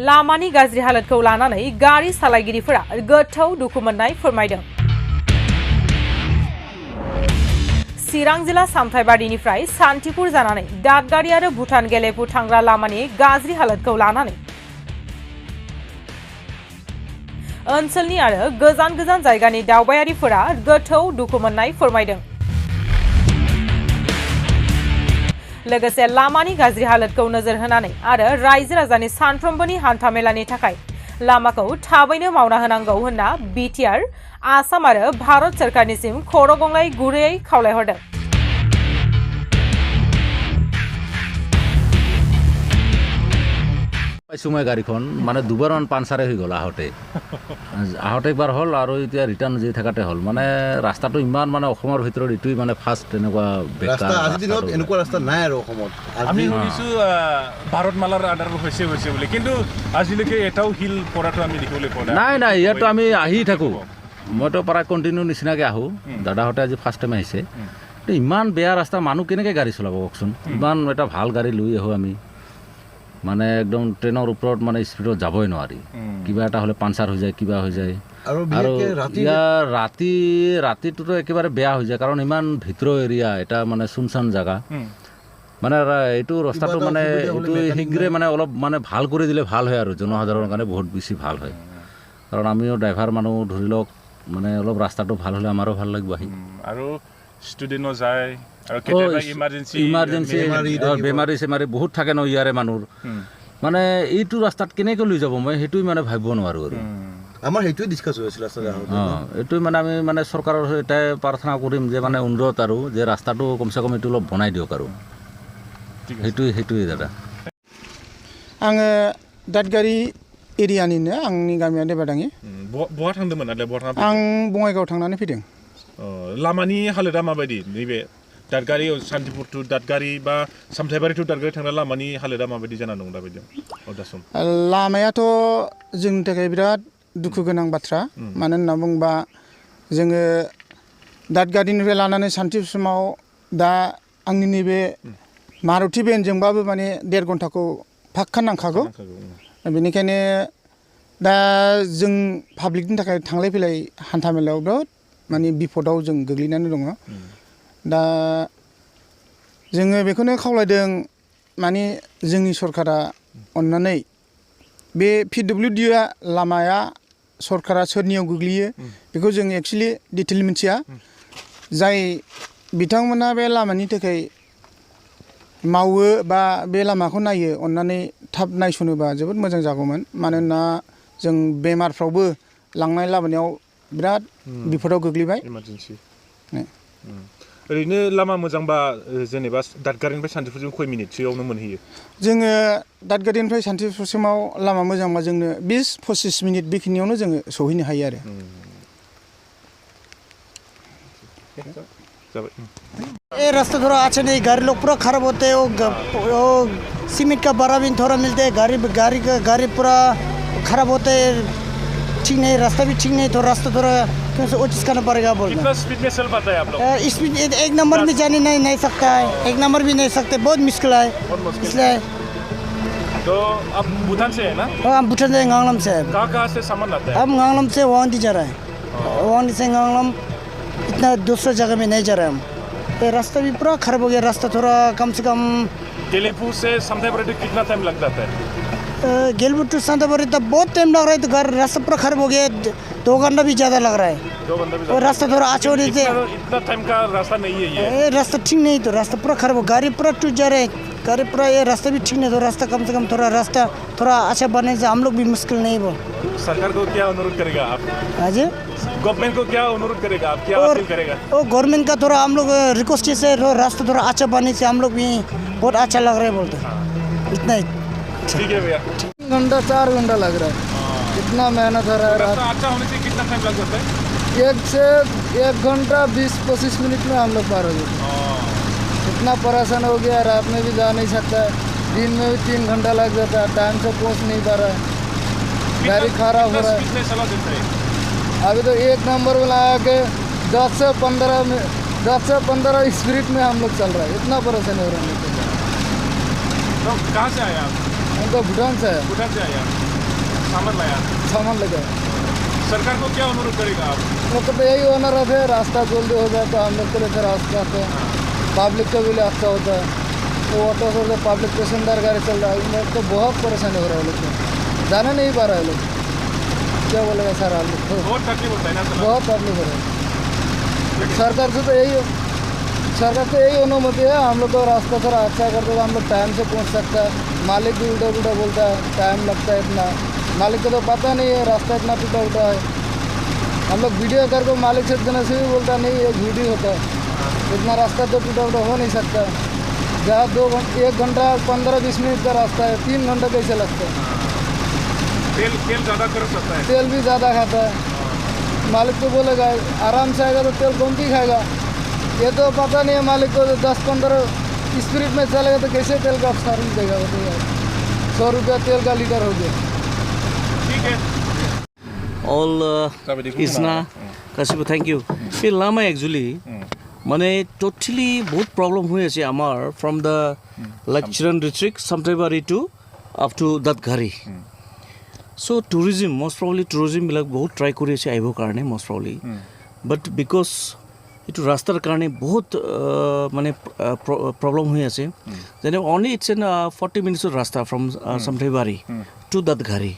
लामानि गाज्रि हालोदखौ लानानै गारि सालायगिरिफोरा गोथौ दुखु मोननाय फोरमायदों। चिरां जिल्ला सामथाइबारिनिफ्राय सान्तिपुर जानानै दादगारि आरो भुटान गेलेफु थांग्रा लामानि गाज्रि हालोदखौ लानानै ओनसोलनि आरो गोजान गोजान जायगानि दावबायारिफोरा गोथौ दुखु मोननाय फोरमायदों। लोगोसे लामानि गाज्रि हालोदखौ नोजोर होनानै आरो रायजो राजानि सानफ्रोमबोनि हान्थामेलानि थाखाय लामाखौ थाबैनो मावना होनांगौ होनना बिटिआर, आसाम आरो भारत सोरखारनिसिम खर' गंलाय गुरैयै खावलायहरदों। समय गाड़ीखन माने दुबारमान पानचारे हो गल आहते एकबार हल और इतना रिटार्न जी थकाते हल माने रास्ताটো इमान माने অসমৰ ভিতৰত ইটোই মানে ফাৰ্ষ্ট এনেকুৱা ৰাস্তা আজি দিনত এনেকুৱা ৰাস্তা নাই আৰু অসমত। আমি শুনিছো ভাৰতমালাৰ আধাৰ হৈছে বুলি, কিন্তু আজিলৈকে এটাও হিল পৰাটো আমি দেখিবলৈ পোৱা নাই। নাই ইয়াতো আমি আহি থাকো, মইতো প্ৰায় কণ্টিনিউ নিচিনাকৈ আহোঁ। দাদাহঁতে আজি ফাৰ্ষ্ট টাইম আহিছে। ইমান বেয়া ৰাস্তা, মানুহ কেনেকৈ গাড়ী চলাব কওকচোন। ইমান এটা ভাল গাড়ী লৈ আহোঁ আমি, মানে একদম ট্ৰেইনৰ ওপৰত মানে স্পীডত যাবই নোৱাৰি। কিবা এটা হ'লে পাঞ্চাৰ হৈ যায়, কিবা হৈ যায়। আৰু ইয়াৰ ৰাতিটোতো একেবাৰে বেয়া হৈ যায়, কাৰণ ইমান ভিতৰ এৰিয়া, এটা মানে চুনচান জেগা। মানে এইটো ৰাস্তাটো মানে এইটো শীঘ্ৰে মানে অলপ মানে ভাল কৰি দিলে ভাল হয় আৰু জনসাধাৰণৰ কাৰণে বহুত বেছি ভাল হয়। কাৰণ আমিও ড্ৰাইভাৰ মানুহ ধৰি লওক, মানে অলপ ৰাস্তাটো ভাল হ'লে আমাৰো ভাল লাগিব আহি। আৰু ষ্টুডেণ্টও যায় আৰু কেতিয়াবা ইমাৰ্জেঞ্চি বেমাৰী চেমাৰী বহুত থাকে ন ইয়াৰে মানুহ। মানে এইটো ৰাস্তাত কেনেকৈ লৈ যাব মই সেইটোৱে মানে ভাবিব নোৱাৰোঁ আৰু আমাৰ সেইটোৱে ডিছকাছ হৈ আছিল আচলতে। এইটোৱে মানে আমি মানে চৰকাৰৰ এটাই প্ৰাৰ্থনা কৰিম যে মানে অনুৰোধ আৰু যে ৰাস্তাটো কমচে কম এইটো অলপ বনাই দিয়ক আৰু সেইটোৱে দাদা। आङो दादगारि एरियानिनो, आंनि गामिया देबादाङि। बहा थांदोंमोन आदाया? आं बङाइगाव थांनानै फैदों। लामानि हालोदा माबायदि नैबे दादगारि सान्तिपुर टु दादगारि बा सामथाइबारि टु दादगारि थांग्रा लामानि हालोदा माबायदि जाना दं दाबायदियाव? लामायाथ' जोंनि थाखाय बिराद दुखु गोनां बाथ्रा। मानो होनना बुङोबा जोङो दादगारिनिफ्राय लानानै सान्तिपुरसिमाव दा आंनि नैबे मारुति भेनजोंबाबो माने 1.5 घन्टाखौ फाक्का नांखागौ। बेनिखायनो दा जों पाब्लिकनि थाखाय थांलाय फैलाय हान्था मेलायाव बिराद माने बिपदाव जों गोग्लैनानै दङ। दा जोङो बेखौनो खावलायदों, माने जोंनि सरकारा अननानै बे PWDआ लामाया सरकारा सोरनियाव गोग्लैयो बेखौ जों एक्चुअलि डिटेल मिथिया। जाय बिथांमोना बे लामानि थाखाय मावो बा बे लामाखौ नायो, अननानै थाब नायसनोबा जोबोद मोजां जागौमोन। मानोना जों बेमारफ्रावबो लांनाय लाबोनायाव बिराद बिपदाव गोग्लैबाय। ओरैनो लामा मोजांबा जेनेबा दादगारिनिफ्राय सान्तिपुरसिम खय मिनिटसोआवनो मोनहैयो? जोङो दादगारिनिफ्राय सान्तिपुरसिमाव लामा मोजांबा जोंनो 20-25 मिनिट बेखिनियावनो जोङो सौहैनो हायो आरो। ये रास्ता थोड़ा अच्छा नहीं, गाड़ी लोग पूरा खराब होते हैं। वो सीमेंट का बड़ा भी थोड़ा मिलते हैं, गाड़ी पूरा खराब होते हैं। ठीक नहीं, रास्ता भी ठीक नहीं, तो रास्ता थोड़ा वो चीज़ करना पड़ेगा बोल। कितना स्पीड में चल पाता है आप लोग? स्पीड 1 नंबर में जाने नहीं सकता है, 1 नंबर भी नहीं सकते, बहुत मुश्किल है। इसलिए तो आप भूटान से है ना? हाँ, हम भूटान से गांगलम से। कहाँ से सामान लाता है? हम गांगलम से वांडी जा रहा है, वांडी से गांगलम, इतना दूसरा जगह में नहीं जा रहे हम। तो रास्ता भी पूरा खराब हो गया। रास्ता थोड़ा कम से कम गेलेपू से सामथाइबारी कितना टाइम लग जाता है? गेलेपू टू सामथाइबारी तो बहुत टाइम लग रहा है। तो रास्ता पूरा खराब हो गया, 2 घंटा भी ज़्यादा लग रहा है। 2 घंटा भी? और रास्ता थोड़ा अच्छा होने से इतना टाइम का रास्ता नहीं है ये। रास्ता ठीक नहीं, तो रास्ता पूरा खराब हो, गाड़ी पूरा टूट जा रहा है, गाड़ी पूरा। ये रास्ता भी ठीक नहीं, तो रास्ता कम से कम थोड़ा रास्ता थोड़ा अच्छा बनने से हम लोग भी मुश्किल नहीं बोल। सरकार को क्या अनुरोध करेगा आप? हाँ जी, गवर्नमेंट को क्या अनुरोध करेगा आप, क्या अपील करेगा? वो गवर्नमेंट का थोड़ा हम लोग रिक्वेस्ट से रास्ता थोड़ा अच्छा बनने से हम लोग भी बहुत अच्छा लग रहा है बोलते। इतना ही ठीक है भैया। 3 घंटा 4 घंटा लग रहा है, इतना मेहनत हो रहा है। रास्ता अच्छा होने से कितना टाइम लग जाता है? 1 घंटा 20-25 मिनट में हम लोग पार हो जाते। इतना परेशान हो गया, रात में भी जा नहीं सकता है, दिन में भी 3 घंटा लग जाता है, टाइम से पहुंच नहीं पा रहा है, गाड़ी खराब हो रहा है। अभी तो 1 नंबर में लगा के 10 से 15 स्पीड में हम लोग चल रहा है। इतना परेशान हो रहा है। तो कहाँ से आए आप? हम तो भूटान से है। भूटान से आए आप? सामान लाया सामान लगा सरकार को क्या अनुरोध करेगा आप मतलब यही अनुरोध है रास्ता जल्दी हो जाए तो हम लोग के लिए फिर रास्ता आते हैं पब्लिक का भी रास्ता होता है तो ऑटो से पब्लिक पैसेंजर गाड़ी चल रहा है इन लोग को बहुत परेशानी हो रहा है लोग को जाना नहीं पा रहा है लोग क्या बोलेगा सर आप लोग को बहुत तकलीफ होता है ना सर बहुत तकलीफ हो रहा है सरकार से तो यही अनुमति है हम लोग को रास्ता थोड़ा अच्छा कर दो हम लोग टाइम से पहुंच सकता है मालिक भी उल्टा उल्टा बोलता है टाइम लगता है इतना मालिक को तो पता नहीं है रास्ता इतना टूटा उल्टा है हम लोग वीडियो करके मालिक से देने से भी बोलता नहीं ये वीडियो होता है इतना रास्ता तो टूटा उल्टा हो नहीं सकता जहाँ 1 घंटा 15-20 मिनट का रास्ता है 3 घंटा कैसे लगता है तेल ज़्यादा कर सकता है तेल भी ज़्यादा खाता है मालिक तो बोलेगा आराम से आएगा तो तेल कम ही खाएगा ये तो पता नहीं है मालिक को 10-15 स्पीड में चलेगा तो कैसे तेल का सर्विस देगा वो तो यार 100 रुपया तेल का लीटर हो गया ठीक है all Isna Kasibu thank you এই লামা একচুৱেলি মানে টোটেলি বহুত প্ৰব্লেম হৈ আছে আমাৰ from the like children district Samthaibari to up to Dantghari so' tourism most probably টুৰিজিমবিলাক বহুত ট্ৰাই কৰি আছে আহিবৰ কাৰণে মষ্ট প্ৰবলি বাট বিকজ এইটো ৰাস্তাৰ কাৰণে বহুত মানে প্ৰব্লেম হৈ আছে যেনে অনলি ইটছ এন 40 মিনিটছৰ ৰাস্তা ফ্ৰম সামথাইবাৰী টু দাঁতঘাৰী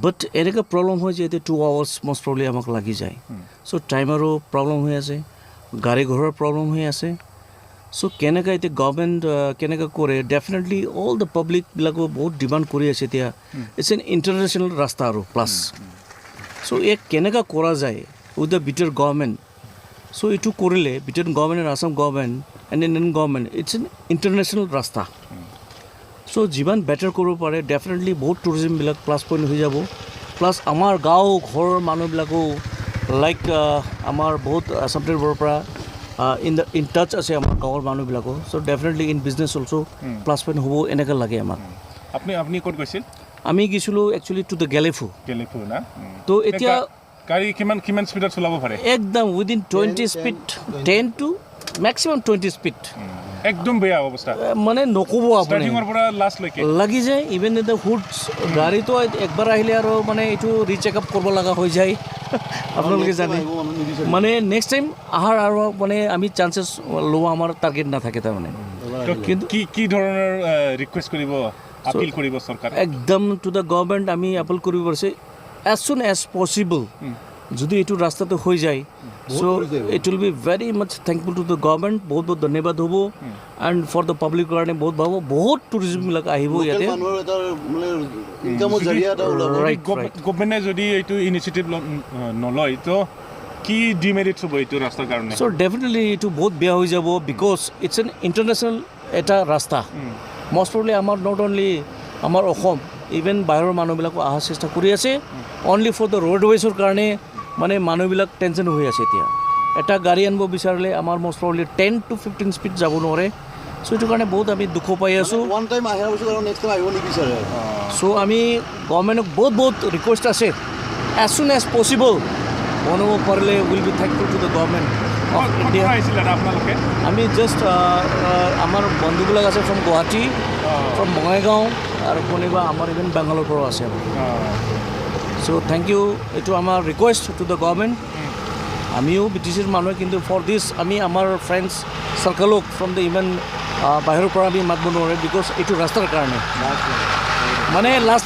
বাট এনেকুৱা প্ৰব্লেম হয় যে এতিয়া 2 আৱাৰ্ছ মষ্ট প্ৰবলি আমাক লাগি যায় চ' টাইমাৰো প্ৰব্লেম হৈ আছে গাড়ী ঘৰৰ প্ৰব্লেম হৈ আছে চ' কেনেকৈ এতিয়া গভৰ্ণমেণ্ট কেনেকৈ কৰে ডেফিনেটলি অল দ্য পাব্লিকবিলাকো বহুত ডিমাণ্ড কৰি আছে এতিয়া ইটছ এন ইণ্টাৰনেশ্যনেল ৰাস্তা আৰু প্লাছ চ' এক কেনেকৈ কৰা যায় with the better government so' এইটো কৰিলে better government and Assam government and Indian government it's an international ৰাস্তা চ' যিমান বেটাৰ কৰিব পাৰে ডেফিনেটলি বহুত টুৰিজিমবিলাক প্লাছ পইণ্ট হৈ যাব প্লাছ আমাৰ গাঁও ঘৰৰ মানুহবিলাকো লাইক আমাৰ বহুত আছামটিৰ পৰা ইন টাচ আছে আমাৰ গাঁৱৰ মানুহবিলাকো so' definitely in business also' plus point হ'ব এনেকৈ লাগে আমাক আপুনি ক'ত গৈছিল আমি গৈছিলোঁ একচুৱেলি টু দ্য গেলেফু না তো এতিয়া গাড়ী কিমান স্পীডত চলাব পাৰে একদম within 20 speed 10 to maximum 20 speed একদম বেয়া অৱস্থা মানে নক'ব আপুনি ষ্টাৰ্টিঙৰ পৰা লাষ্টলৈকে লাগি যায় ইভেন দ্য হুডছ গাড়ীটো একবাৰ আহিলে আৰু মানে এইটো ৰিচেক আপ কৰিব লগা হৈ যায় আপোনালোকে জানে মানে নেক্সট টাইম অহাৰ আৰু মানে আমি চান্সেছ লোৱা আমাৰ টাৰ্গেট নাথাকে তাৰমানে কিন্তু কি ধৰণৰ ৰিকুৱেষ্ট কৰিব আপিল কৰিব চৰকাৰ একদম টু দ্য গভৰ্ণমেণ্ট আমি আপিল কৰিব পাৰিছে এজ চুন এজ পচিবল যদি এইটো ৰাস্তাটো হৈ যায় so' it will be very much thankful to the government বহুত বহুত ধন্যবাদ হ'ব এণ্ড ফৰ দ্য পাব্লিক কাৰণে বহুত ভাল হ'ব বহুত টুৰিজিমবিলাক আহিব ইয়াতে গভৰ্ণমেণ্টে যদি এইটো ইনিচিয়েটিভ নলয় তো কি ডিমেৰিটছ হ'ব এইটো ৰাস্তাৰ কাৰণে চ' ডেফিনেটলি এইটো বহুত বেয়া হৈ যাব বিকজ ইটছ এন ইণ্টাৰনেশ্যনেল এটা ৰাস্তা মষ্ট প্ৰবলি আমাৰ নট অনলি আমাৰ অসম ইভেন বাহিৰৰ মানুহবিলাকো অহাৰ চেষ্টা কৰি আছে অনলি ফৰ দ্য ৰোডৱেজৰ কাৰণে মানে মানুহবিলাক টেনশ্যন হৈ আছে এতিয়া এটা গাড়ী আনিব বিচাৰিলে আমাৰ মষ্ট প্ৰবলি 10 to 15 স্পীড যাব নোৱাৰে চ' এইটো কাৰণে বহুত আমি দুখ পাই আছোঁ চ' আমি গভৰ্ণমেণ্টক বহুত ৰিকুৱেষ্ট আছে এজ চুন এজ পচিবল বনাব পাৰিলে will be thankful to the government of India আপোনালোকে আমি জাষ্ট আমাৰ বন্ধুবিলাক আছে ফ্ৰম গুৱাহাটী ফ্ৰম বঙাইগাঁও আৰু কোনোবা আমাৰ ইভেন বেংগলৰ পৰাও আছে চ' থেংক ইউ এইটো আমাৰ ৰিকুৱেষ্ট টু দ্য গভৰ্ণমেণ্ট আমিও বি টি চিৰ মানুহে কিন্তু ফৰ দিছ আমি আমাৰ ফ্ৰেণ্ডছ চাৰ্কলক ফ্ৰম দ্য ইভেন বাহিৰৰ পৰা আমি মাতিব নোৱাৰে বিকজ এইটো ৰাস্তাৰ কাৰণে মানে লাষ্ট